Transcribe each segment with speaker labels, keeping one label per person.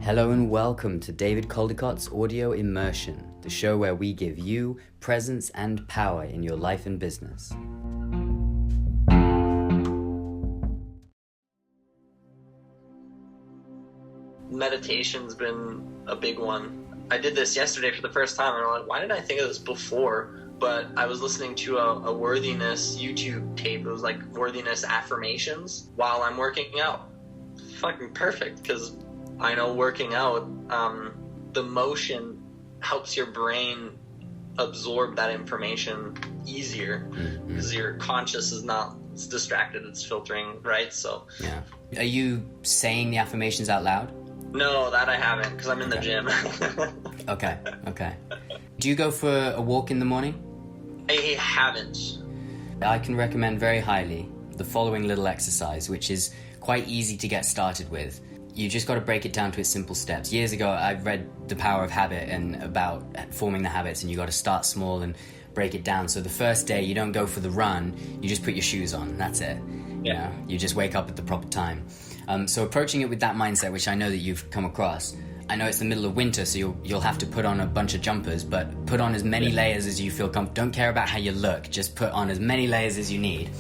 Speaker 1: Hello and welcome to David Caldicott's Audio Immersion, the show where we give you presence and power in your life and business.
Speaker 2: Meditation's been a big one. I did this yesterday for the first time, and I'm like, why didn't I think of this before? But I was listening to a worthiness YouTube tape. It was like worthiness affirmations while I'm working out. Fucking perfect, because I know working out, the motion helps your brain absorb that information easier because your conscious is not distracted, it's filtering, right? So
Speaker 1: yeah. Are you saying the affirmations out loud?
Speaker 2: No, that I haven't, because I'm in the gym.
Speaker 1: Okay. Do you go for a walk in the morning?
Speaker 2: I haven't.
Speaker 1: I can recommend very highly the following little exercise, which is quite easy to get started with. You just got to break it down to its simple steps. Years ago, I read The Power of Habit and about forming the habits, and you got to start small and break it down. So the first day, you don't go for the run, you just put your shoes on, that's it.
Speaker 2: Yeah.
Speaker 1: You just wake up at the proper time. So approaching it with that mindset, which I know that you've come across, I know it's the middle of winter, so you'll have to put on a bunch of jumpers, but put on as many layers as you feel comfortable. Don't care about how you look, just put on as many layers as you need,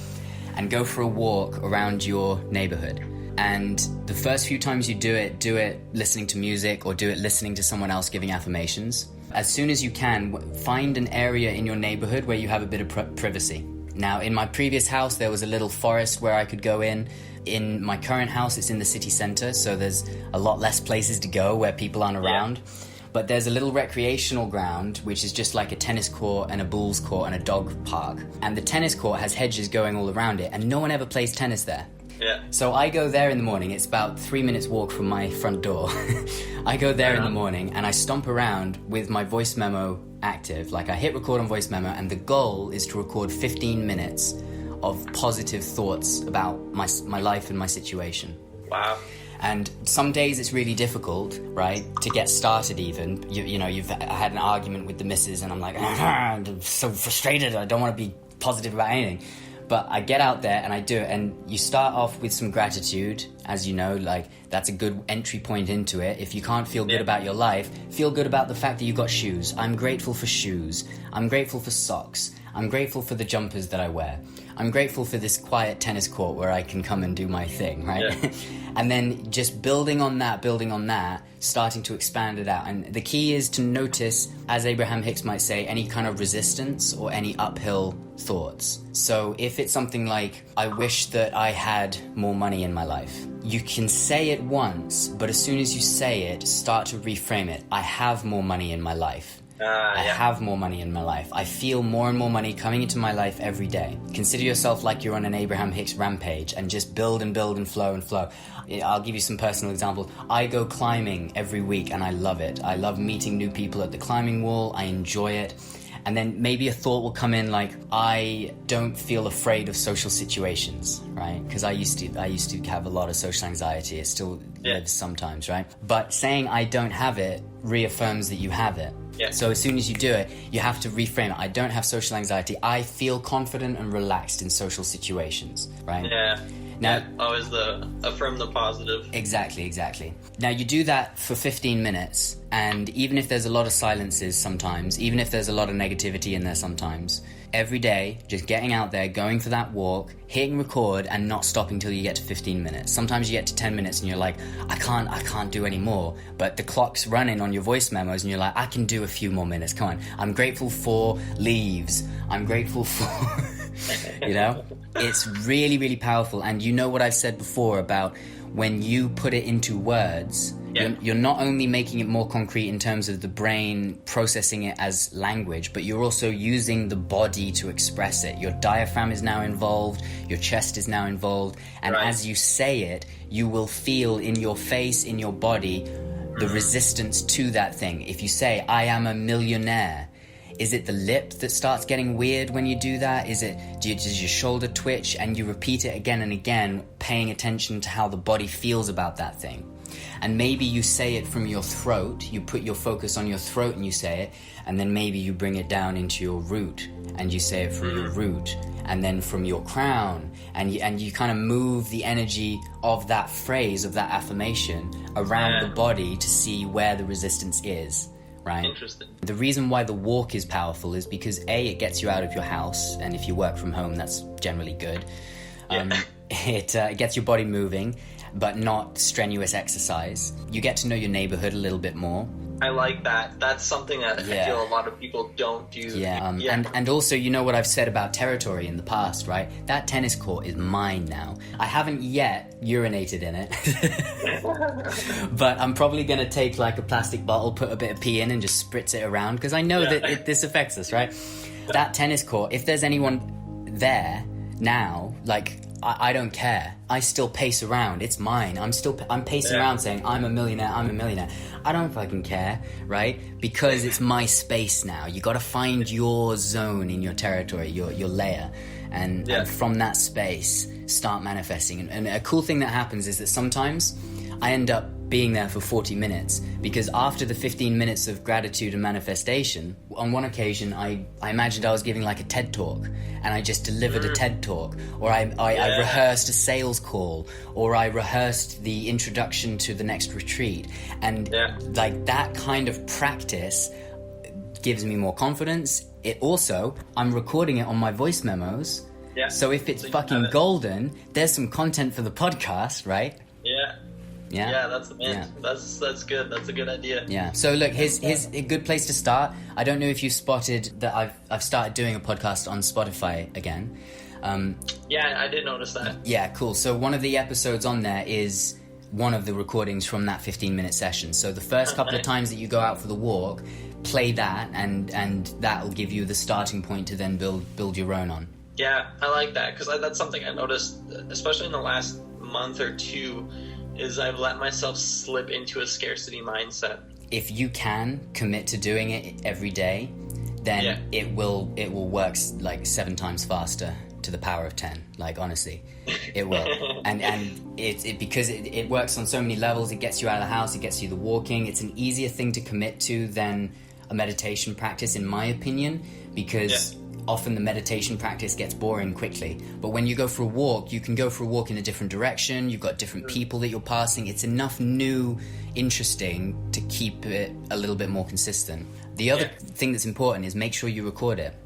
Speaker 1: and go for a walk around your neighborhood. And the first few times you do it listening to music or do it listening to someone else giving affirmations. As soon as you can, find an area in your neighborhood where you have a bit of privacy. Now, in my previous house, there was a little forest where I could go in. In my current house, it's in the city center, so there's a lot less places to go where people aren't around. Yeah. But there's a little recreational ground, which is just like a tennis court and a bowls court and a dog park. And the tennis court has hedges going all around it, and no one ever plays tennis there.
Speaker 2: Yeah.
Speaker 1: So I go there in the morning. It's about 3 minutes walk from my front door. I go there in the morning and I stomp around with my voice memo active. Like I hit record on voice memo, and the goal is to record 15 minutes of positive thoughts about my life and my situation.
Speaker 2: Wow.
Speaker 1: And some days it's really difficult, right, to get started even. You've had an argument with the missus and I'm like, I'm so frustrated, I don't want to be positive about anything. But I get out there and I do it, and you start off with some gratitude, as you know, like that's a good entry point into it. If you can't feel good about your life, feel good about the fact that you got shoes. I'm grateful for shoes. I'm grateful for socks. I'm grateful for the jumpers that I wear. I'm grateful for this quiet tennis court where I can come and do my thing, right? Yeah. And then just building on that, starting to expand it out. And the key is to notice, as Abraham Hicks might say, any kind of resistance or any uphill thoughts. So if it's something like, I wish that I had more money in my life, you can say it once, but as soon as you say it, start to reframe it. I have more money in my life. I have more money in my life. I feel more and more money coming into my life every day. Consider yourself like you're on an Abraham Hicks rampage and just build and build and flow and flow. I'll give you some personal examples. I go climbing every week and I love it. I love meeting new people at the climbing wall. I enjoy it. And then maybe a thought will come in like, I don't feel afraid of social situations, right? Because I used to have a lot of social anxiety. It still lives sometimes, right? But saying I don't have it reaffirms that you have it.
Speaker 2: Yeah.
Speaker 1: So as soon as you do it, you have to reframe it. I don't have social anxiety. I feel confident and relaxed in social situations, right?
Speaker 2: Yeah.
Speaker 1: Now,
Speaker 2: always affirm the positive.
Speaker 1: Exactly. Now you do that for 15 minutes, and even if there's a lot of silences sometimes, even if there's a lot of negativity in there sometimes, every day, just getting out there, going for that walk, hitting record and not stopping till you get to 15 minutes. Sometimes you get to 10 minutes and you're like, I can't do any more. But the clock's running on your voice memos and you're like, I can do a few more minutes. Come on. I'm grateful for leaves. I'm grateful for, it's really, really powerful. And you know what I've said before about when you put it into words, you're not only making it more concrete in terms of the brain processing it as language, but you're also using the body to express it. Your diaphragm is now involved, your chest is now involved, and as you say it, you will feel in your face, in your body, the resistance to that thing. If you say, I am a millionaire, is it the lip that starts getting weird when you do that? Does your shoulder twitch and you repeat it again and again, paying attention to how the body feels about that thing? And maybe you say it from your throat, you put your focus on your throat and you say it, and then maybe you bring it down into your root and you say it from your root, and then from your crown, and you kind of move the energy of that phrase, of that affirmation around the body to see where the resistance is. Right?
Speaker 2: Interesting.
Speaker 1: The reason why the walk is powerful is because A, it gets you out of your house, and if you work from home, that's generally good. It gets your body moving, but not strenuous exercise. You get to know your neighborhood a little bit more.
Speaker 2: I like that. That's something that I feel a lot of people don't do.
Speaker 1: And also, you know what I've said about territory in the past, right? That tennis court is mine now. I haven't yet urinated in it, but I'm probably going to take like a plastic bottle, put a bit of pee in and just spritz it around, because I know that this affects us, right? That tennis court, if there's anyone there now, like, I don't care. I still pace around. It's mine. I'm pacing around saying, I'm a millionaire. I don't fucking care, right? Because it's my space now. You got to find your zone in your territory, your layer. And from that space, start manifesting. And a cool thing that happens is that sometimes I end up being there for 40 minutes, because after the 15 minutes of gratitude and manifestation, on one occasion I imagined I was giving like a TED talk, and I just delivered a TED talk, or I rehearsed a sales call, or I rehearsed the introduction to the next retreat, and like that kind of practice gives me more confidence. It also, I'm recording it on my voice memos, so if it's fucking golden, there's some content for the podcast, right? Yeah,
Speaker 2: that's the man. That's good. That's a good idea.
Speaker 1: Yeah. So look, here's a good place to start. I don't know if you spotted that I've started doing a podcast on Spotify again.
Speaker 2: I did notice that.
Speaker 1: Yeah, cool. So one of the episodes on there is one of the recordings from that 15-minute session. So the first couple of times that you go out for the walk, play that, and that'll give you the starting point to then build your own on.
Speaker 2: Yeah, I like that, because that's something I noticed, especially in the last month or two, is I've let myself slip into a scarcity mindset. If
Speaker 1: you can commit to doing it every day, then it will work like 7 times faster to the power of 10. Like, honestly, it will. and it because it works on so many levels. It gets you out of the house, it gets you the walking. It's an easier thing to commit to than a meditation practice, in my opinion, because often the meditation practice gets boring quickly. But when you go for a walk, you can go for a walk in a different direction. You've got different people that you're passing. It's enough new, interesting to keep it a little bit more consistent. The other thing that's important is make sure you record it.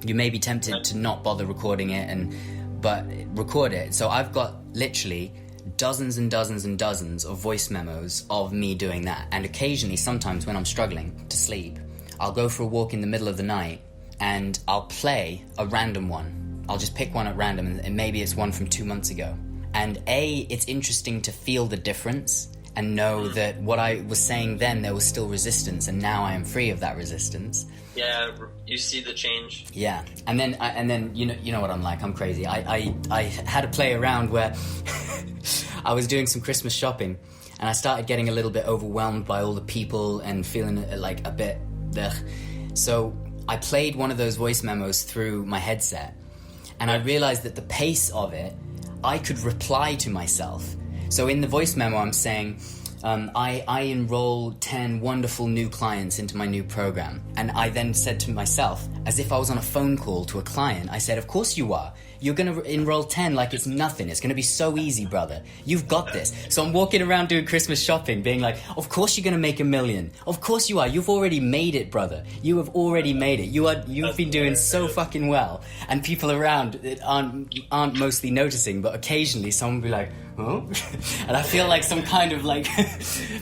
Speaker 1: You may be tempted to not bother recording it, but record it. So I've got literally dozens and dozens and dozens of voice memos of me doing that. And occasionally, sometimes when I'm struggling to sleep, I'll go for a walk in the middle of the night, and I'll play a random one. I'll just pick one at random, and maybe it's one from 2 months ago. And it's interesting to feel the difference and know that what I was saying then, there was still resistance, and now I am free of that resistance.
Speaker 2: Yeah, you see the change.
Speaker 1: Yeah, and then you know what I'm like. I'm crazy. I had a play around where I was doing some Christmas shopping, and I started getting a little bit overwhelmed by all the people and feeling like a bit ugh. So I played one of those voice memos through my headset, and I realized that the pace of it, I could reply to myself. So in the voice memo, I'm saying, I enroll 10 wonderful new clients into my new program. And I then said to myself, as if I was on a phone call to a client, I said, of course you are. You're going to enroll 10 like it's nothing. It's going to be so easy, brother. You've got this. So I'm walking around doing Christmas shopping, being like, of course you're going to make $1 million. Of course you are. You've already made it, brother. You have already made it. You've been doing so fucking well. And people around aren't mostly noticing, but occasionally someone will be like, oh? And I feel like some kind of like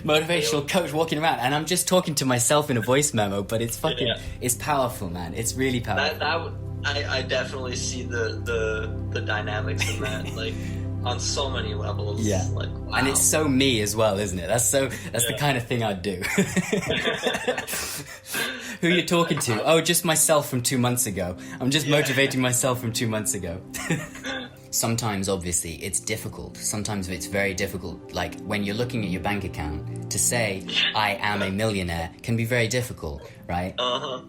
Speaker 1: motivational coach walking around, and I'm just talking to myself in a voice memo, but it's fucking, it's powerful, man. It's really powerful.
Speaker 2: I definitely see the dynamics in that, like on so many levels.
Speaker 1: Yeah,
Speaker 2: like wow.
Speaker 1: And it's so me as well, isn't it? That's the kind of thing I'd do. Who are you talking to? Oh, just myself from 2 months ago. I'm just motivating myself from 2 months ago. Sometimes, obviously, it's difficult. Sometimes it's very difficult. Like when you're looking at your bank account, to say I am a millionaire can be very difficult, right?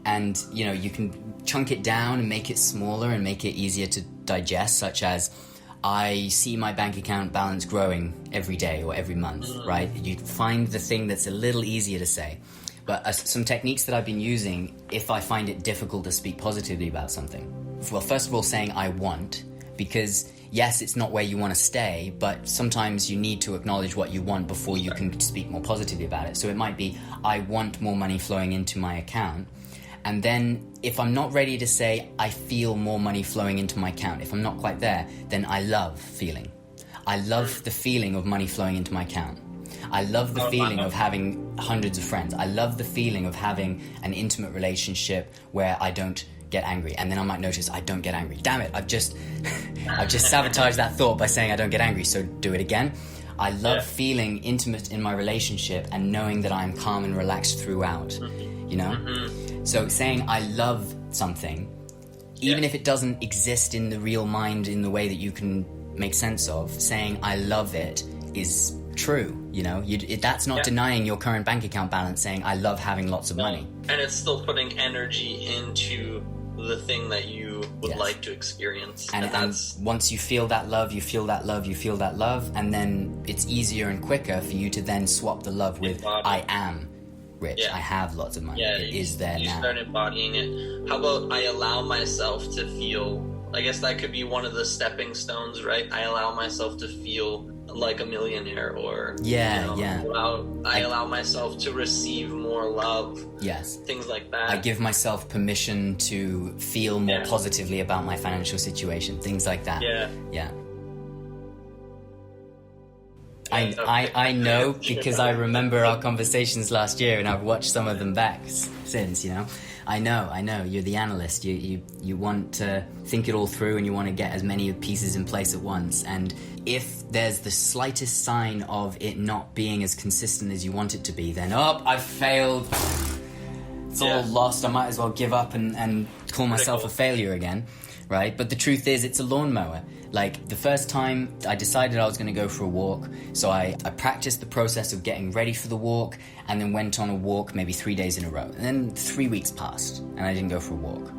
Speaker 1: And you can chunk it down and make it smaller and make it easier to digest, such as I see my bank account balance growing every day or every month, right? You find the thing that's a little easier to say. But some techniques that I've been using, if I find it difficult to speak positively about something. Well, first of all, saying I want, because yes, it's not where you want to stay, but sometimes you need to acknowledge what you want before you can speak more positively about it. So it might be, I want more money flowing into my account. And then if I'm not ready to say, I feel more money flowing into my account, if I'm not quite there, then I love feeling. I love the feeling of money flowing into my account. I love the feeling of having hundreds of friends. I love the feeling of having an intimate relationship where I don't get angry. And then I might notice I don't get angry. Damn it, I've just sabotaged that thought by saying I don't get angry, so do it again. I love feeling intimate in my relationship and knowing that I'm calm and relaxed throughout, you know? So saying I love something, even if it doesn't exist in the real mind in the way that you can make sense of, saying I love it is true, you know? That's not denying your current bank account balance, saying I love having lots of money.
Speaker 2: And it's still putting energy into the thing that you would like to experience.
Speaker 1: And that's... once you feel that love, you feel that love, you feel that love, and then it's easier and quicker for you to then swap the love with I am rich, I have lots of money, it is there now. You
Speaker 2: start embodying it. How about I allow myself to feel, I guess that could be one of the stepping stones, right? I allow myself to feel like a millionaire, or I allow myself to receive more love. Yes. Things like that.
Speaker 1: I give myself permission to feel more positively about my financial situation. Things like that. Yeah. I know, because I remember our conversations last year, and I've watched some of them back since, you know. I know, you're the analyst. You want to think it all through, and you want to get as many pieces in place at once. And if there's the slightest sign of it not being as consistent as you want it to be, then, I've failed. It's all lost. I might as well give up and call myself a failure again, right? But the truth is, it's a lawnmower. Like, the first time I decided I was going to go for a walk, so I practiced the process of getting ready for the walk, and then went on a walk maybe 3 days in a row. And then 3 weeks passed, and I didn't go for a walk.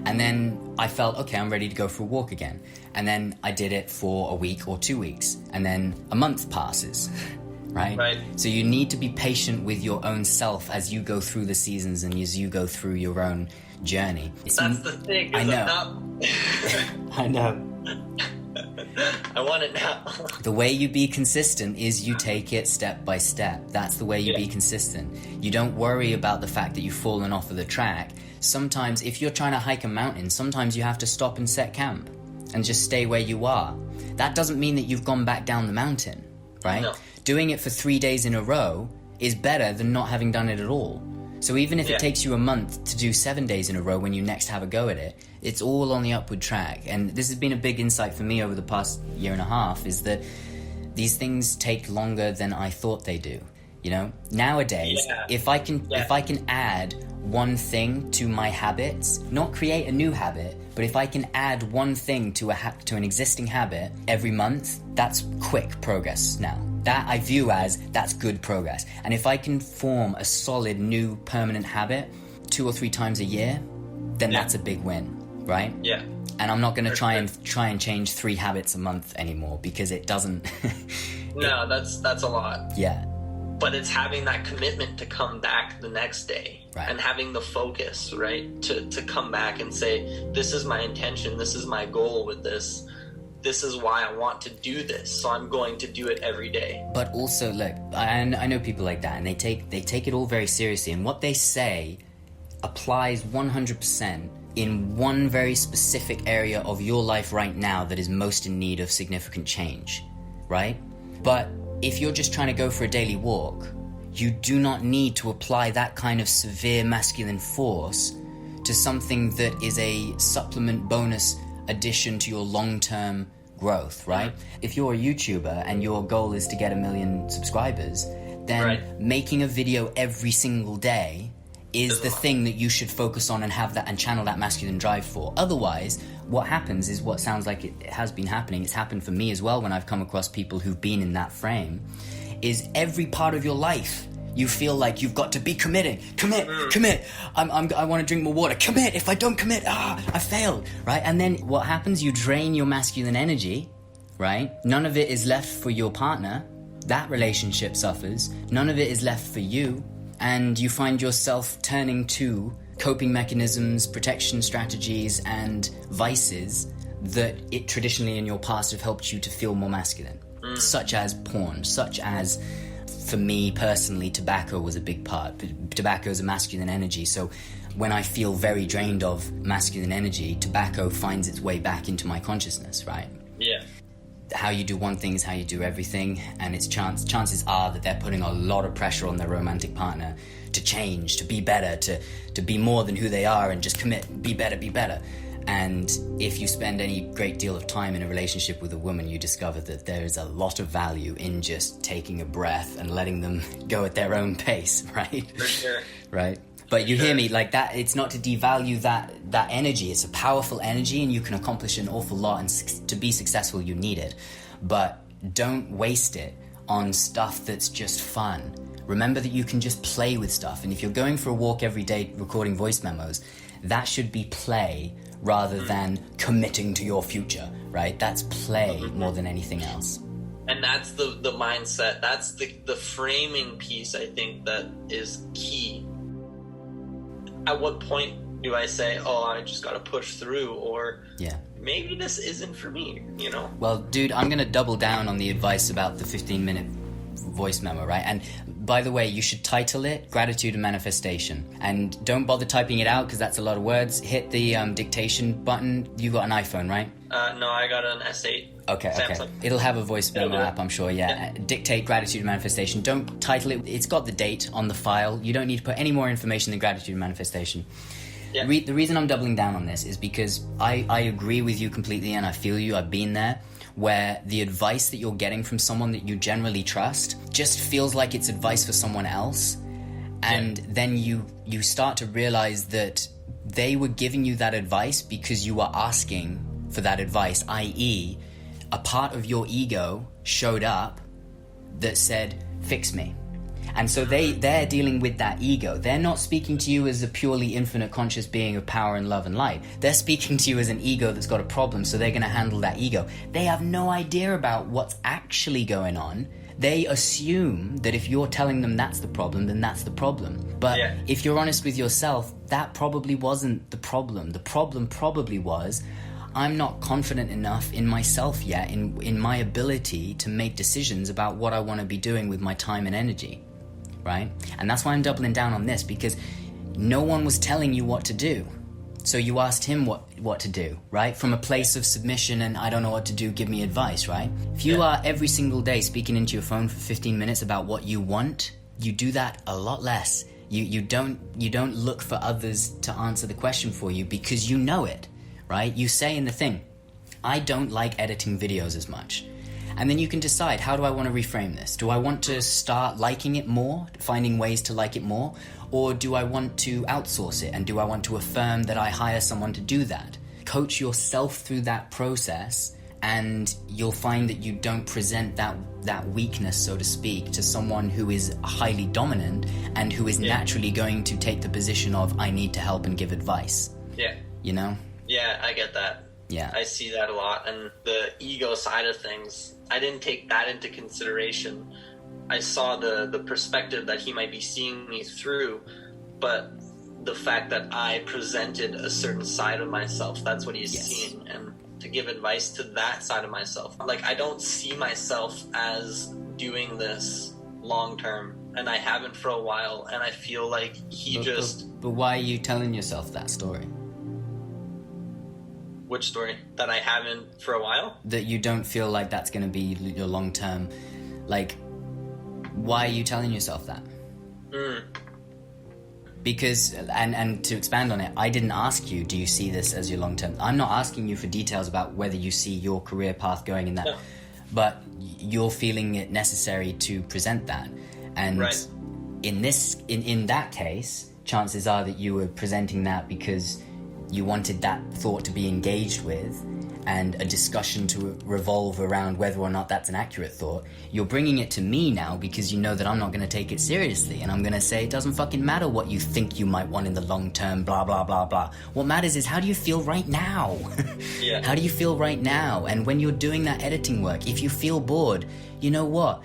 Speaker 1: And then I felt, okay, I'm ready to go for a walk again. And then I did it for a week or 2 weeks, and then a month passes, right? So you need to be patient with your own self as you go through the seasons and as you go through your own journey.
Speaker 2: That's the thing.
Speaker 1: I know. I know.
Speaker 2: I want it now.
Speaker 1: The way you be consistent is you take it step by step. That's the way you be consistent. You don't worry about the fact that you've fallen off of the track. Sometimes, if you're trying to hike a mountain, sometimes you have to stop and set camp and just stay where you are. That doesn't mean that you've gone back down the mountain, right? No. Doing it for 3 days in a row is better than not having done it at all. So even if it takes you a month to do 7 days in a row when you next have a go at it, it's all on the upward track. And this has been a big insight for me over the past year and a half, is that these things take longer than I thought they do. You know, nowadays, if I can add one thing to my habits, not create a new habit, but if I can add one thing to an existing habit every month, that's quick progress now. That I view as, that's good progress. And if I can form a solid new permanent habit 2 or 3 times a year, then that's a big win, right? Yeah. And I'm not going to try and change 3 habits a month anymore, because it doesn't.
Speaker 2: No, that's a lot.
Speaker 1: Yeah.
Speaker 2: But it's having that commitment to come back the next day, and having the focus, right, to come back and say, this is my intention, this is my goal with this. This is why I want to do this, so I'm going to do it every day.
Speaker 1: But also, look, I know people like that, and they take it all very seriously, and what they say applies 100% in one very specific area of your life right now that is most in need of significant change, right? But if you're just trying to go for a daily walk, you do not need to apply that kind of severe masculine force to something that is a supplement bonus addition to your long-term growth, right? If you're a YouTuber and your goal is to get 1 million subscribers, then making a video every single day is the thing that you should focus on and have that and channel that masculine drive for. Otherwise, what happens is what sounds like it has been happening. It's happened for me as well when I've come across people who've been in that frame, is every part of your life you feel like you've got to be committed. Commit. I want to drink more water. Commit. If I don't commit, I failed, right? And then what happens? You drain your masculine energy, right? None of it is left for your partner. That relationship suffers. None of it is left for you. And you find yourself turning to coping mechanisms, protection strategies, and vices that it traditionally in your past have helped you to feel more masculine. Such as porn, such as, for me personally, tobacco was a big part. Tobacco is a masculine energy, so when I feel very drained of masculine energy, tobacco finds its way back into my consciousness, right?
Speaker 2: Yeah.
Speaker 1: How you do one thing is how you do everything, and it's chances are that they're putting a lot of pressure on their romantic partner to change, to be better, to be more than who they are, and just commit, be better, be better. And if you spend any great deal of time in a relationship with a woman, you discover that there is a lot of value in just taking a breath and letting them go at their own pace, right?
Speaker 2: For sure.
Speaker 1: Right? But you hear me, like that, it's not to devalue that energy. It's a powerful energy, and you can accomplish an awful lot, and to be successful, you need it. But don't waste it on stuff that's just fun. Remember that you can just play with stuff. And if you're going for a walk every day recording voice memos, that should be play rather than committing to your future, right? That's play more than anything else.
Speaker 2: And that's the mindset. That's the framing piece, I think, that is key. At what point do I say, oh, I just got to push through, or maybe this isn't for me, you know?
Speaker 1: Well, dude, I'm going to double down on the advice about the 15-minute voice memo, right? And by the way, you should title it Gratitude and Manifestation. And don't bother typing it out because that's a lot of words. Hit the dictation button. You got an iPhone, right?
Speaker 2: No, I got an S8.
Speaker 1: Okay. It'll have a voice memo app, I'm sure, yeah. Dictate Gratitude and Manifestation. Don't title it. It's got the date on the file. You don't need to put any more information than Gratitude and Manifestation. Yeah. The reason I'm doubling down on this is because I agree with you completely, and I feel you. I've been there, where the advice that you're getting from someone that you generally trust just feels like it's advice for someone else. And then you start to realize that they were giving you that advice because you were asking for that advice, i.e., a part of your ego showed up that said, fix me. And so they're dealing with that ego. They're not speaking to you as a purely infinite conscious being of power and love and light. They're speaking to you as an ego that's got a problem, so they're going to handle that ego. They have no idea about what's actually going on. They assume that if you're telling them that's the problem, then that's the problem. But if you're honest with yourself, that probably wasn't the problem. The problem probably was, I'm not confident enough in myself yet, in my ability to make decisions about what I want to be doing with my time and energy, right? And that's why I'm doubling down on this, because no one was telling you what to do. So you asked him what to do, right? From a place of submission and I don't know what to do, give me advice, right? If you are every single day speaking into your phone for 15 minutes about what you want, you do that a lot less. You don't look for others to answer the question for you because you know it. Right? You say in the thing, I don't like editing videos as much. And then you can decide, how do I want to reframe this? Do I want to start liking it more, finding ways to like it more? Or do I want to outsource it? And do I want to affirm that I hire someone to do that? Coach yourself through that process, and you'll find that you don't present that weakness, so to speak, to someone who is highly dominant and who is naturally going to take the position of, I need to help and give advice. Yeah. You know?
Speaker 2: Yeah, I get that.
Speaker 1: Yeah.
Speaker 2: I see that a lot. And the ego side of things, I didn't take that into consideration. I saw the perspective that he might be seeing me through, but the fact that I presented a certain side of myself, that's what he's seeing. And to give advice to that side of myself. Like, I don't see myself as doing this long term, and I haven't for a while, and I feel like
Speaker 1: But why are you telling yourself that story?
Speaker 2: Which story? That I haven't for a while?
Speaker 1: That you don't feel like that's going to be your long-term... Like, why are you telling yourself that? Because, and to expand on it, I didn't ask you, do you see this as your long-term... I'm not asking you for details about whether you see your career path going in that. No. But you're feeling it necessary to present that. And in that case, chances are that you were presenting that because... you wanted that thought to be engaged with, and a discussion to revolve around whether or not that's an accurate thought, you're bringing it to me now because you know that I'm not going to take it seriously, and I'm going to say it doesn't fucking matter what you think you might want in the long term, blah, blah, blah, blah. What matters is how do you feel right now?
Speaker 2: Yeah.
Speaker 1: How do you feel right now? And when you're doing that editing work, if you feel bored, you know what?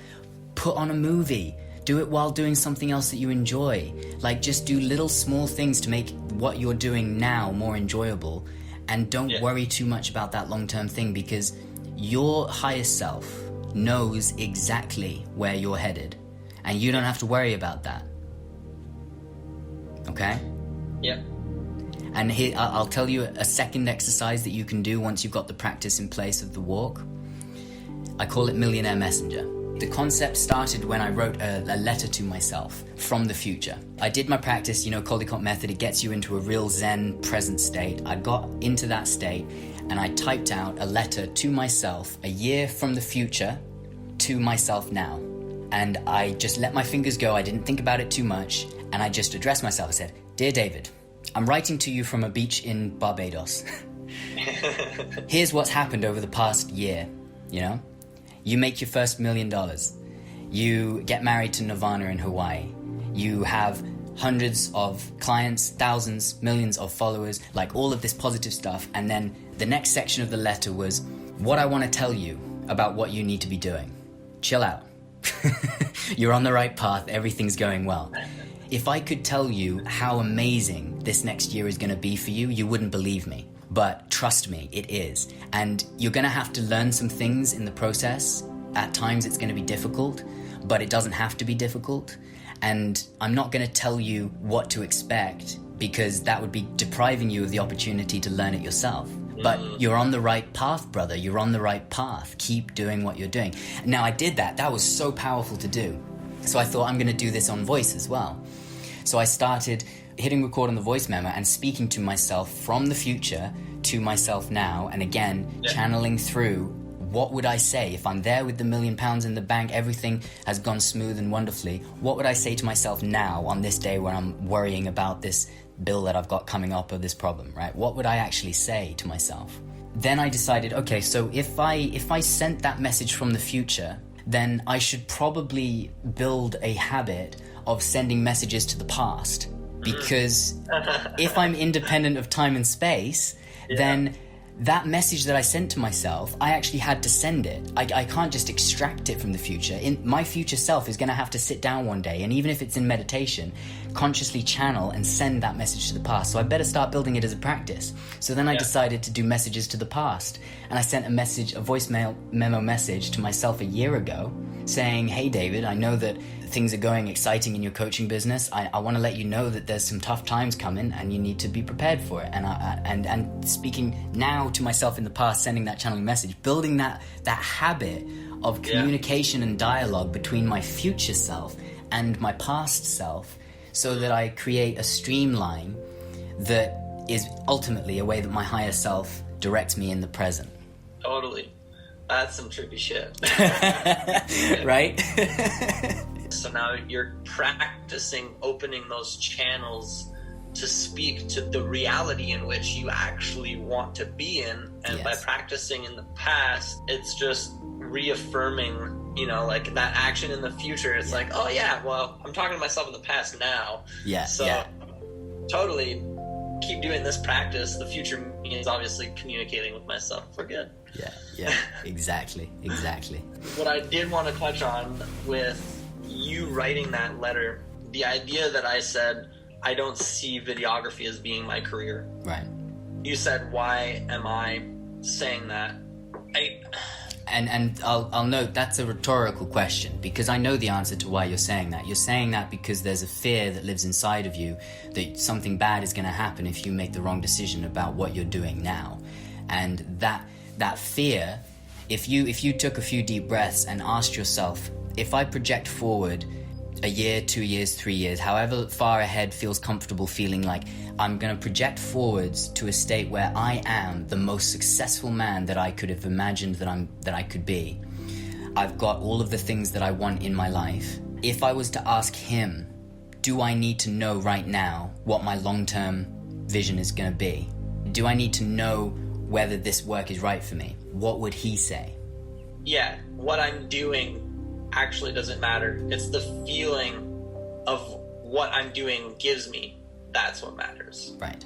Speaker 1: Put on a movie. Do it while doing something else that you enjoy. Like, just do little small things to make what you're doing now more enjoyable. And don't worry too much about that long-term thing, because your higher self knows exactly where you're headed. And you don't have to worry about that. Okay?
Speaker 2: Yeah.
Speaker 1: And here, I'll tell you a second exercise that you can do once you've got the practice in place of the walk. I call it Millionaire Messenger. The concept started when I wrote a letter to myself from the future. I did my practice, Caldicott Method. It gets you into a real Zen present state. I got into that state and I typed out a letter to myself a year from the future to myself now. And I just let my fingers go. I didn't think about it too much. And I just addressed myself. I said, "Dear David, I'm writing to you from a beach in Barbados. Here's what's happened over the past year, You make your first $1 million. You get married to Nirvana in Hawaii. You have hundreds of clients, thousands, millions of followers, like all of this positive stuff. And then the next section of the letter was what I want to tell you about what you need to be doing. Chill out. You're on the right path. Everything's going well. If I could tell you how amazing this next year is going to be for you, you wouldn't believe me. But trust me, it is. And you're going to have to learn some things in the process. At times it's going to be difficult, but it doesn't have to be difficult. And I'm not going to tell you what to expect because that would be depriving you of the opportunity to learn it yourself. But you're on the right path, brother. You're on the right path. Keep doing what you're doing. Now, I did that. That was so powerful to do. So I thought I'm going to do this on voice as well. So I started hitting record on the voice memo and speaking to myself from the future to myself now, and again channeling through what would I say if I'm there with the £1 million in the bank, everything has gone smooth and wonderfully. What would I say to myself now on this day where I'm worrying about this bill that I've got coming up or this problem, right? What would I actually say to myself? Then I decided, okay, so if I sent that message from the future, then I should probably build a habit of sending messages to the past. Because if I'm independent of time and space, then that message that I sent to myself, I actually had to send it. I can't just extract it from the future. My future self is going to have to sit down one day, and even if it's in meditation, consciously channel and send that message to the past. So I better start building it as a practice. So then I decided to do messages to the past. And I sent a voice memo message to myself a year ago saying, "Hey David, I know that things are going exciting in your coaching business. I want to let you know that there's some tough times coming and you need to be prepared for it." And speaking now to myself in the past, sending that channeling message, building that habit of communication and dialogue between my future self and my past self, so that I create a streamline that is ultimately a way that my higher self directs me in the present.
Speaker 2: Totally. That's some trippy shit.
Speaker 1: Right?
Speaker 2: So now you're practicing opening those channels to speak to the reality in which you actually want to be in. And by practicing in the past, it's just reaffirming, like that action in the future. It's like, oh yeah, well, I'm talking to myself in the past now. Totally keep doing this practice. The future me is obviously communicating with myself for good. Exactly. What I did want to touch on with you writing that letter, the idea that I said, I don't see videography as being my career.
Speaker 1: Right.
Speaker 2: You said, why am I saying that?
Speaker 1: And I'll note that's a rhetorical question, because I know the answer to why you're saying that. You're saying that because there's a fear that lives inside of you that something bad is going to happen if you make the wrong decision about what you're doing now. And that fear, if you took a few deep breaths and asked yourself, if I project forward a year, 2 years, 3 years, however far ahead feels comfortable, feeling like I'm going to project forwards to a state where I am the most successful man that I could have imagined that I could be. I've got all of the things that I want in my life. If I was to ask him, do I need to know right now what my long-term vision is going to be? Do I need to know whether this work is right for me, what would he say?
Speaker 2: Yeah, what I'm doing actually doesn't matter. It's the feeling of what I'm doing gives me. That's what matters.
Speaker 1: Right.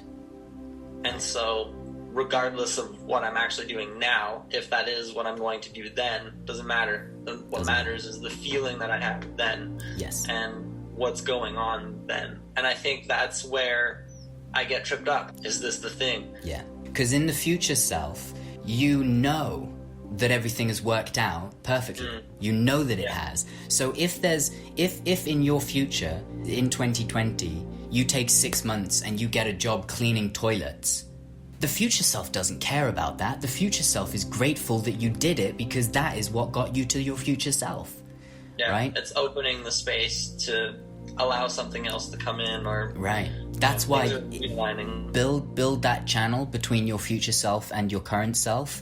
Speaker 2: And so, regardless of what I'm actually doing now, if that is what I'm going to do then, doesn't matter. What matters is the feeling that I have then.
Speaker 1: Yes.
Speaker 2: And what's going on then. And I think that's where I get tripped up. Is this the thing?
Speaker 1: Yeah. Because in the future self, you know that everything has worked out perfectly. You know that it has. So if in your future, in 2020, you take 6 months and you get a job cleaning toilets, the future self doesn't care about that. The future self is grateful that you did it because that is what got you to your future self.
Speaker 2: Yeah,
Speaker 1: right?
Speaker 2: It's opening the space to allow something else to come in, or
Speaker 1: right. That's why
Speaker 2: realigning.
Speaker 1: build that channel between your future self and your current self,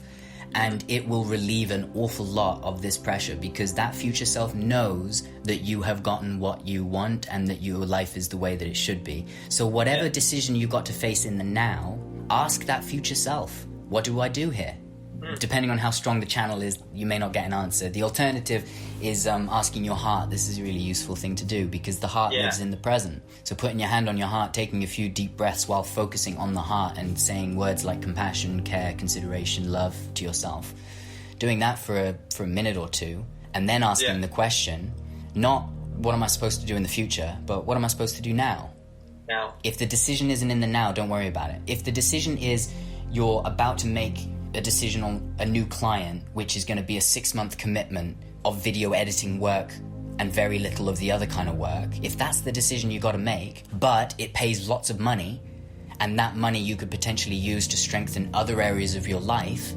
Speaker 1: and it will relieve an awful lot of this pressure, because that future self knows that you have gotten what you want and that your life is the way that it should be. So whatever decision you got to face in the now, ask that future self, what do I do here? Depending on how strong the channel is, you may not get an answer. The alternative is asking your heart. This is a really useful thing to do, because the heart lives in the present. So putting your hand on your heart, taking a few deep breaths while focusing on the heart and saying words like compassion, care, consideration, love to yourself. Doing that for a minute or two, and then asking the question, not what am I supposed to do in the future, but what am I supposed to do now?
Speaker 2: Now.
Speaker 1: If the decision isn't in the now, don't worry about it. If the decision is you're about to make a decision on a new client, which is going to be a 6-month commitment of video editing work and very little of the other kind of work, if that's the decision you got to make, but it pays lots of money, and that money you could potentially use to strengthen other areas of your life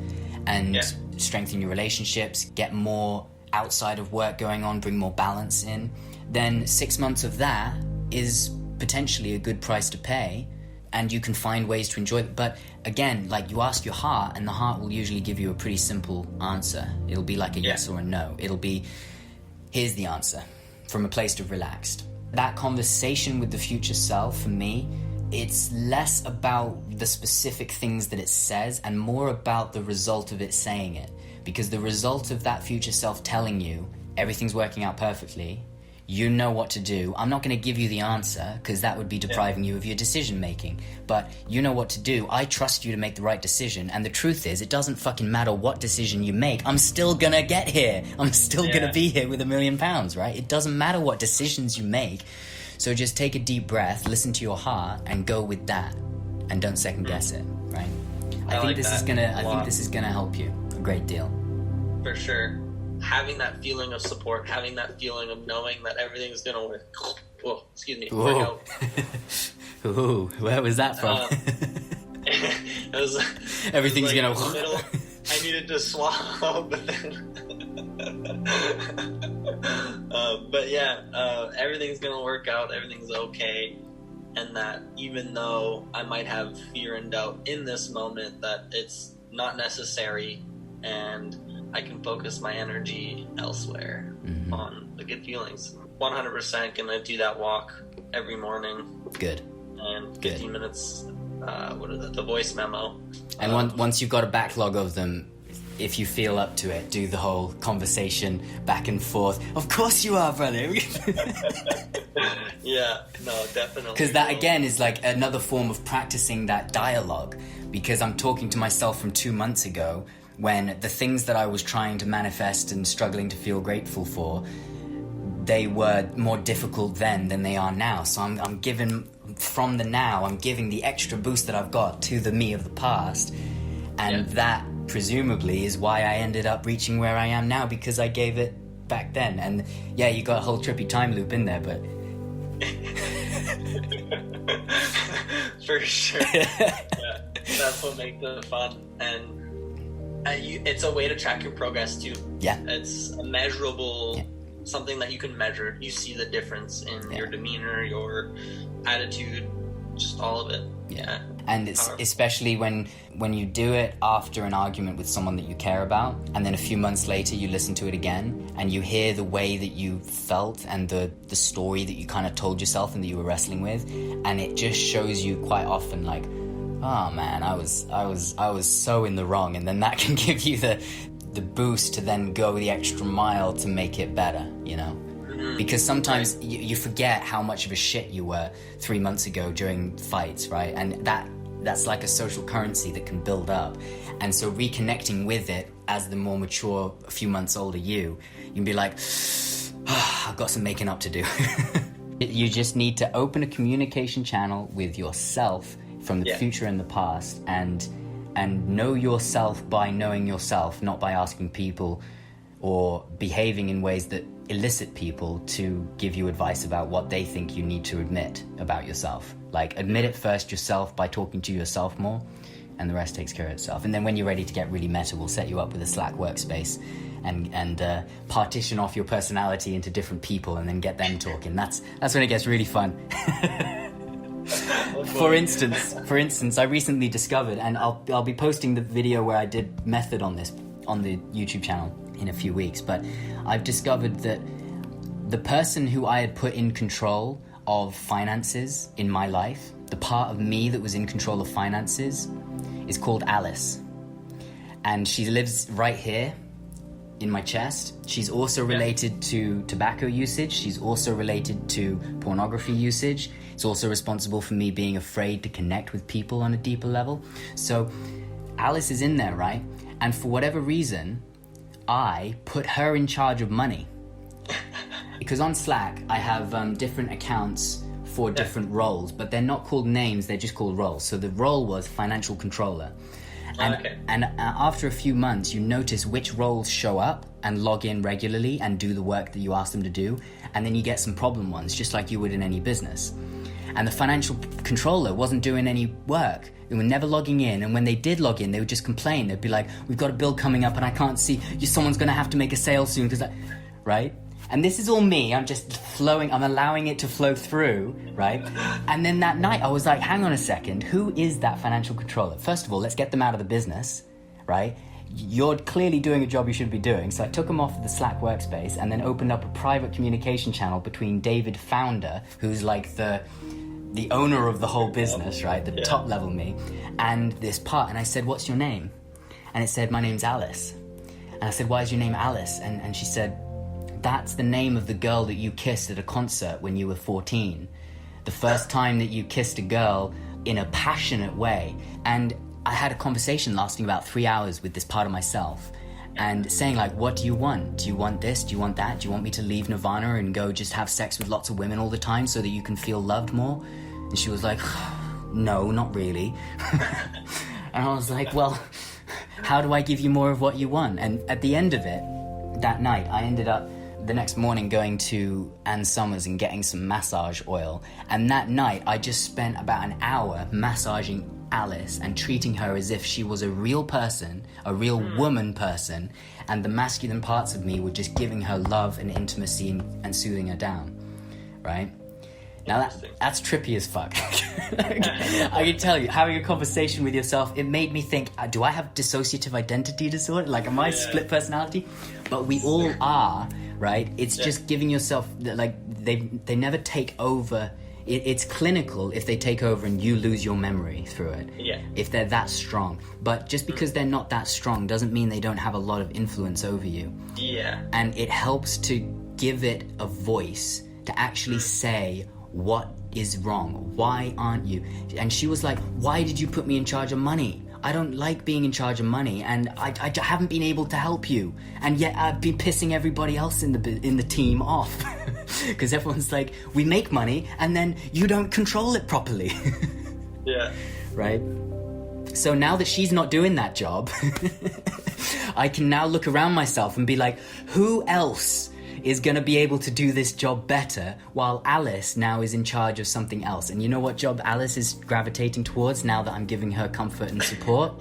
Speaker 1: and strengthen your relationships, get more outside of work going on, bring more balance in, then 6 months of that is potentially a good price to pay, and you can find ways to enjoy it. But again, like, you ask your heart, and the heart will usually give you a pretty simple answer. It'll be like a yes or a no. It'll be, here's the answer, from a place of relaxed. That conversation with the future self, for me, it's less about the specific things that it says and more about the result of it saying it. Because the result of that future self telling you everything's working out perfectly, you know what to do. I'm not going to give you the answer, because that would be depriving you of your decision making. But you know what to do. I trust you to make the right decision. And the truth is, it doesn't fucking matter what decision you make. I'm still going to get here. I'm still going to be here with £1 million, right? It doesn't matter what decisions you make. So just take a deep breath, listen to your heart, and go with that. And don't second guess it, right? I think this is gonna help you a great deal.
Speaker 2: For sure. Having that feeling of support, having that feeling of knowing that everything's gonna work. Oh, excuse me. Work out.
Speaker 1: Ooh, where was that from?
Speaker 2: It was.
Speaker 1: Everything's
Speaker 2: it was
Speaker 1: gonna.
Speaker 2: Middle, I needed to swallow, but then. But yeah, everything's gonna work out. Everything's okay, and that even though I might have fear and doubt in this moment, that it's not necessary, and I can focus my energy elsewhere on the good feelings. 100% gonna do that walk every morning.
Speaker 1: Good.
Speaker 2: And 15 minutes, the voice memo.
Speaker 1: And once you've got a backlog of them, if you feel up to it, do the whole conversation back and forth. Of course you are, brother.
Speaker 2: Yeah, no, definitely.
Speaker 1: Because that, again, is like another form of practicing that dialogue. Because I'm talking to myself from 2 months ago, when the things that I was trying to manifest and struggling to feel grateful for, they were more difficult then than they are now. So I'm giving, from the now, I'm giving the extra boost that I've got to the me of the past. And that, presumably, is why I ended up reaching where I am now, because I gave it back then. And yeah, you got a whole trippy time loop in there, but...
Speaker 2: For sure. Yeah, that's what makes it fun. And it's a way to track your progress too. Yeah, it's a measurable, something that you can measure. You see the difference in your demeanor, your attitude, just all of it. Yeah, and
Speaker 1: it's especially when you do it after an argument with someone that you care about, and then a few months later you listen to it again and you hear the way that you felt and the story that you kind of told yourself and that you were wrestling with, and it just shows you quite often, like, Oh man, I was so in the wrong, and then that can give you the boost to then go the extra mile to make it better, you know? Because sometimes you forget how much of a shit you were 3 months ago during fights, right? And that's like a social currency that can build up. And so reconnecting with it as the more mature, a few months older you can be like, I've got some making up to do. You just need to open a communication channel with yourself from the future and the past, and know yourself by knowing yourself, not by asking people or behaving in ways that elicit people to give you advice about what they think you need to admit about yourself. Like, admit it first yourself by talking to yourself more, and the rest takes care of itself. And then when you're ready to get really meta, we'll set you up with a Slack workspace and partition off your personality into different people and then get them talking. That's when it gets really fun. For instance, I recently discovered, and I'll be posting the video where I did method on this on the YouTube channel in a few weeks, but I've discovered that the person who I had put in control of finances in my life, the part of me that was in control of finances, is called Alice. And she lives right here in my chest. She's also related to tobacco usage. She's also related to pornography usage. It's also responsible for me being afraid to connect with people on a deeper level. So Alice is in there, right? And for whatever reason, I put her in charge of money. Because on Slack, I have different accounts for different roles, but they're not called names, they're just called roles. So the role was financial controller. And after a few months, you notice which roles show up and log in regularly and do the work that you ask them to do. And then you get some problem ones, just like you would in any business. And the financial controller wasn't doing any work. They were never logging in. And when they did log in, they would just complain. They'd be like, we've got a bill coming up and I can't see. Someone's going to have to make a sale soon. Right? And this is all me. I'm just flowing. I'm allowing it to flow through, right? And then that night I was like, hang on a second. Who is that financial controller? First of all, let's get them out of the business, right? You're clearly doing a job you should be doing. So I took them off of the Slack workspace and then opened up a private communication channel between David Founder, who's like the owner of the whole business, right? The top level me, and this part. And I said, what's your name? And it said, my name's Alice. And I said, why is your name Alice? And she said, that's the name of the girl that you kissed at a concert when you were 14. The first time that you kissed a girl in a passionate way. And I had a conversation lasting about 3 hours with this part of myself and saying like, what do you want? Do you want this? Do you want that? Do you want me to leave Nirvana and go just have sex with lots of women all the time so that you can feel loved more? And she was like, no, not really. And I was like, well, how do I give you more of what you want? And at the end of it, that night, I ended up the next morning going to Ann Summers and getting some massage oil. And that night, I just spent about an hour massaging Alice and treating her as if she was a real person, a real woman person, and the masculine parts of me were just giving her love and intimacy and soothing her down, right? Now that's trippy as fuck. I can tell you, having a conversation with yourself, it made me think, do I have dissociative identity disorder? Like, am I split personality? But we all are, right? It's just giving yourself, like, they never take over. It's clinical if they take over and you lose your memory through it. Yeah. If they're that strong. But just because they're not that strong doesn't mean they don't have a lot of influence over you. Yeah. And it helps to give it a voice to actually say, what is wrong? Why aren't you? And she was like, why did you put me in charge of money? I don't like being in charge of money, and I haven't been able to help you, and yet I've been pissing everybody else in the team off because everyone's like, we make money and then you don't control it properly. Yeah. Right? So now that she's not doing that job, I can now look around myself and be like, who else is going to be able to do this job better while Alice now is in charge of something else? And you know what job Alice is gravitating towards now that I'm giving her comfort and support?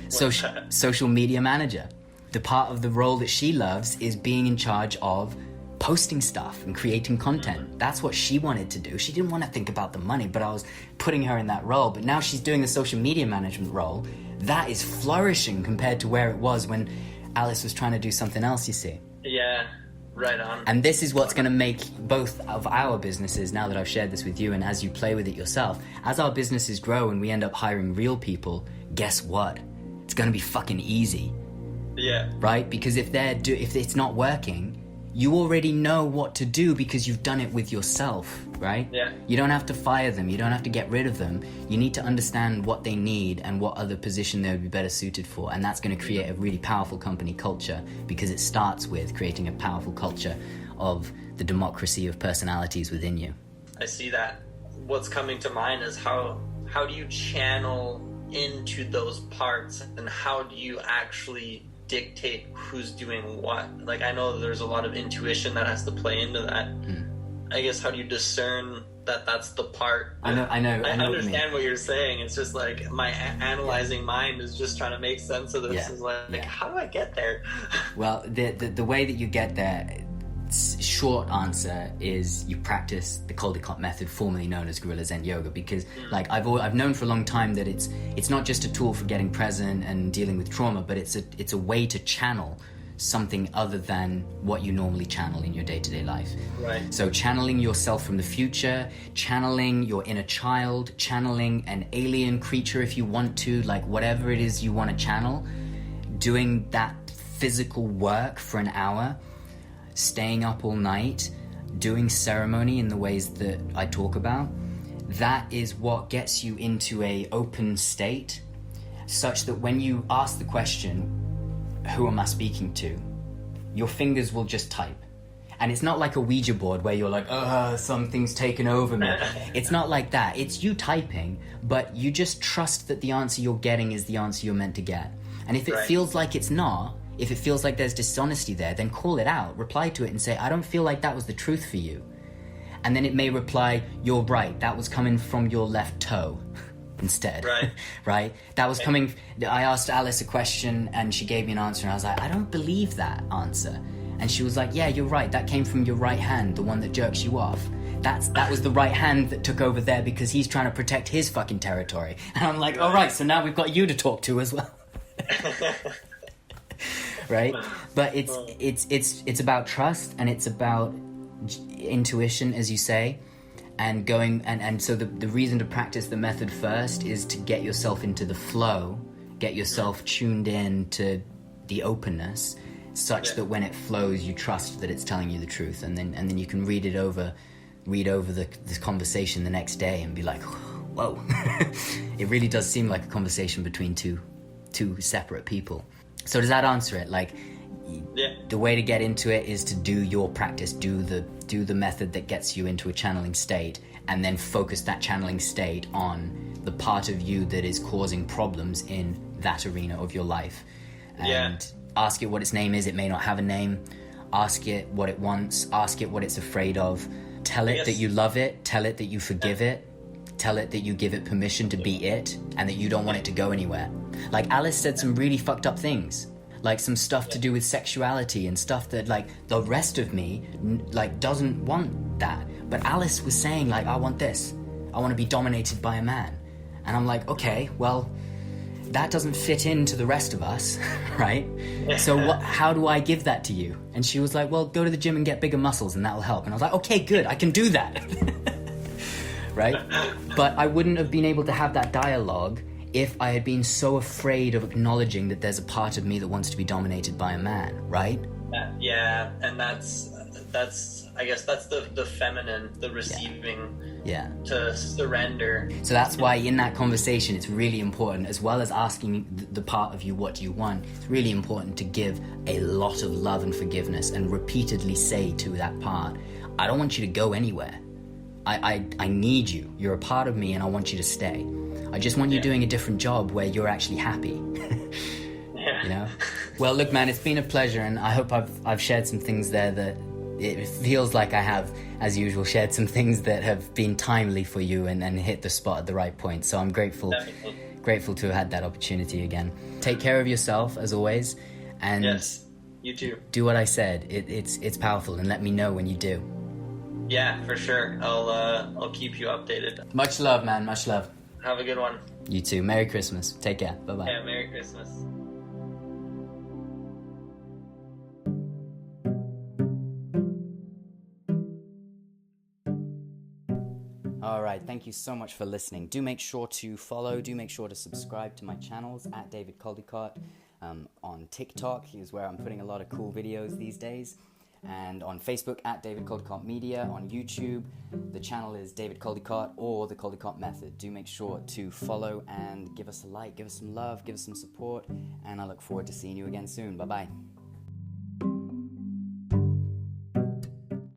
Speaker 1: Social media manager. The part of the role that she loves is being in charge of posting stuff and creating content. That's what she wanted to do. She didn't want to think about the money, but I was putting her in that role. But now she's doing the social media management role. That is flourishing compared to where it was when Alice was trying to do something else, you see.
Speaker 2: Yeah. Right on.
Speaker 1: And this is what's going to make both of our businesses, now that I've shared this with you and as you play with it yourself, as our businesses grow and we end up hiring real people, guess what? It's going to be fucking easy.
Speaker 2: Yeah.
Speaker 1: Right? Because if it's not working, you already know what to do because you've done it with yourself, right?
Speaker 2: Yeah.
Speaker 1: You don't have to fire them. You don't have to get rid of them. You need to understand what they need and what other position they would be better suited for. And that's going to create a really powerful company culture, because it starts with creating a powerful culture of the democracy of personalities within you.
Speaker 2: I see that. What's coming to mind is how do you channel into those parts, and how do you actually dictate who's doing what? Like, I know there's a lot of intuition that has to play into that. I guess, how do you discern that that's the part?
Speaker 1: I know
Speaker 2: I understand
Speaker 1: what
Speaker 2: what you're saying. It's just like my analyzing mind is just trying to make sense of this.
Speaker 1: Yeah.
Speaker 2: Is like, how do I get there?
Speaker 1: Well, the way that you get there, short answer is you practice the Caldicott Method, formerly known as Gorilla Zen Yoga, because like I've known for a long time that it's not just a tool for getting present and dealing with trauma, but it's a way to channel something other than what you normally channel in your day-to-day life.
Speaker 2: Right.
Speaker 1: So channeling yourself from the future, channeling your inner child, channeling an alien creature if you want to, like whatever it is you want to channel, doing that physical work for an hour, staying up all night, doing ceremony in the ways that I talk about, that is what gets you into a open state, such that when you ask the question, who am I speaking to, your fingers will just type. And it's not like a Ouija board where you're like, something's taken over me. It's not like that. It's you typing, but you just trust that the answer you're getting is the answer you're meant to get. And if it feels like it's not, if it feels like there's dishonesty there, then call it out, reply to it and say, I don't feel like that was the truth for you. And then it may reply, you're right, that was coming from your left toe instead.
Speaker 2: Right.
Speaker 1: Right? That was coming, I asked Alice a question and she gave me an answer and I was like, I don't believe that answer. And she was like, yeah, you're right, that came from your right hand, the one that jerks you off. That was the right hand that took over there because he's trying to protect his fucking territory. And I'm like, all right, so now we've got you to talk to as well. Right? But it's about trust, and it's about intuition, as you say, and going and so the reason to practice the method first is to get yourself into the flow, get yourself tuned in to the openness, such that when it flows you trust that it's telling you the truth, and then you can read over this conversation the next day and be like, whoa. It really does seem like a conversation between two separate people. So does that answer it? Like, the way to get into it is to do your practice, do the method that gets you into a channeling state, and then focus that channeling state on the part of you that is causing problems in that arena of your life. And ask it what its name is. It may not have a name. Ask it what it wants. Ask it what it's afraid of. Tell it that you love it. Tell it that you forgive it. Tell it that you give it permission to be it, and that you don't want it to go anywhere. Like Alice said some really fucked up things, like some stuff to do with sexuality and stuff that like the rest of me like doesn't want that. But Alice was saying like, I want this. I want to be dominated by a man. And I'm like, okay, well, that doesn't fit into the rest of us, right? So how do I give that to you? And she was like, well, go to the gym and get bigger muscles and that'll help. And I was like, okay, good, I can do that. Right? But I wouldn't have been able to have that dialogue if I had been so afraid of acknowledging that there's a part of me that wants to be dominated by a man, right?
Speaker 2: Yeah, and that's I guess that's the feminine, the receiving, to surrender.
Speaker 1: So that's why in that conversation it's really important, as well as asking the part of you what do you want, it's really important to give a lot of love and forgiveness and repeatedly say to that part, I don't want you to go anywhere. I need you. You're a part of me and I want you to stay. I just want you doing a different job where you're actually happy. You know? Well, look, man, it's been a pleasure, and I hope I've shared some things there that it feels like I have, as usual, shared some things that have been timely for you and hit the spot at the right point. So I'm grateful to have had that opportunity again. Take care of yourself, as always, and
Speaker 2: you too.
Speaker 1: Do what I said. It's powerful, and let me know when you do.
Speaker 2: Yeah, for sure. I'll keep you updated.
Speaker 1: Much love, man. Much love.
Speaker 2: Have a good one.
Speaker 1: You too. Merry Christmas. Take care. Bye-bye.
Speaker 2: Yeah, Merry Christmas.
Speaker 1: All right, thank you so much for listening. Do make sure to follow, do make sure to subscribe to my channels at David Caldicott. On TikTok is where I'm putting a lot of cool videos these days. And on Facebook at David Caldicott Media. On YouTube, the channel is David Caldicott or the Caldicott Method. Do make sure to follow and give us a like, give us some love, give us some support. And I look forward to seeing you again soon. Bye-bye.